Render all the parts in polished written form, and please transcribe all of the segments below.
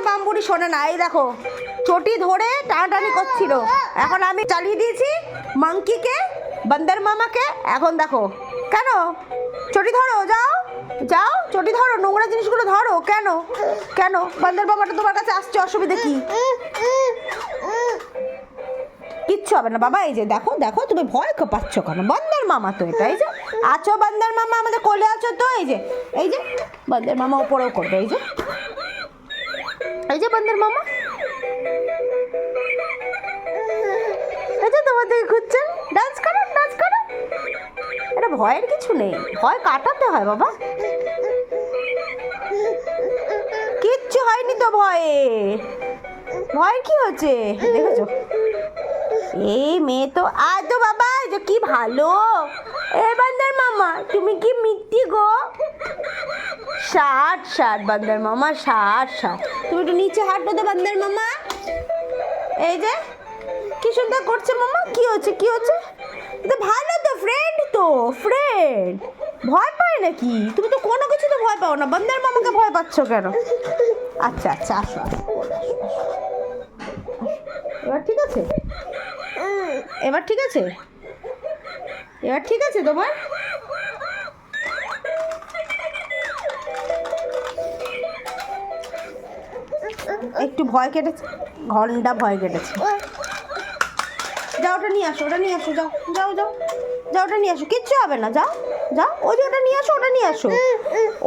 মামবুড়ি শোনে না। এই দেখো চটি ধরে টানাটানি করছিল, এখন আমি চালিয়ে দিয়েছি মাংকিকে, বান্দর মামাকে। এখন দেখো কেন চটি ধরো, যাও যাও চটি ধরো, নোংরা জিনিসগুলো ধরো। কেন কেন বান্দর মামাটা তোমার কাছে আসছে, অসুবিধা কি? কিচ্ছু হবে না বাবা। এই যে দেখো দেখো, তুমি ভয় পাচ্ছ কেন? বান্দর মামা তো এটা। এই যে আছো বান্দর মামা, আমাদের কোলে আছো তো। এই যে বান্দর মামা ওপরেও করবে। এই যে বান্দর মামা, এই যে তোমার দিকে ঘুরছেন। ডান্স করো ডান্স করো, এটা ভয়ের কিছু নেই, ভয় কাটাতে হয় বাবা। কিচ্ছু হয়নি তো ভয়ে, ভয় কি হচ্ছে দেখেছো? এই মেয়ে তো তো বাবা, যে কি ভালো। এ বান্দর মামা তুমি কি মিথ্যি গো? 60 বান্দর মামা, 60। তুমি একটু নিচে হাঁটো তো বান্দর মামা। এই যে কি সুন্দর করছে মামা। কি হচ্ছে কি হচ্ছে? তো ভালো তো, ফ্রেন্ড তো, ফ্রেন্ড। ভয় পায় নাকি? তুমি তো কোনো কিছু তো ভয় পাও না, বান্দর মামাকে ভয় পাচ্ছ কেন? আচ্ছা আচ্ছা, আসো আসো, এবার ঠিক আছে, এবার ঠিক আছে, এবার ঠিক আছে তোমার? একটু ভয় কেটেছে, ঘন্টা ভয় কেটেছে। যাও ওটা নিয়ে আসো, ওটা নিয়ে আসো, যাও যাও যাও যাও, ওটা নিয়ে আসো, কিচ্ছু হবে না। যাও যাও, ওই যে ওটা নিয়ে আসো, ওটা নিয়ে আসো,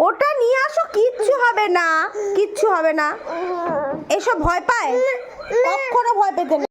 ওটা নিয়ে আসো, কিচ্ছু হবে না, কিচ্ছু হবে না। এসব ভয় পায়? কখনো ভয় পেতে নেই।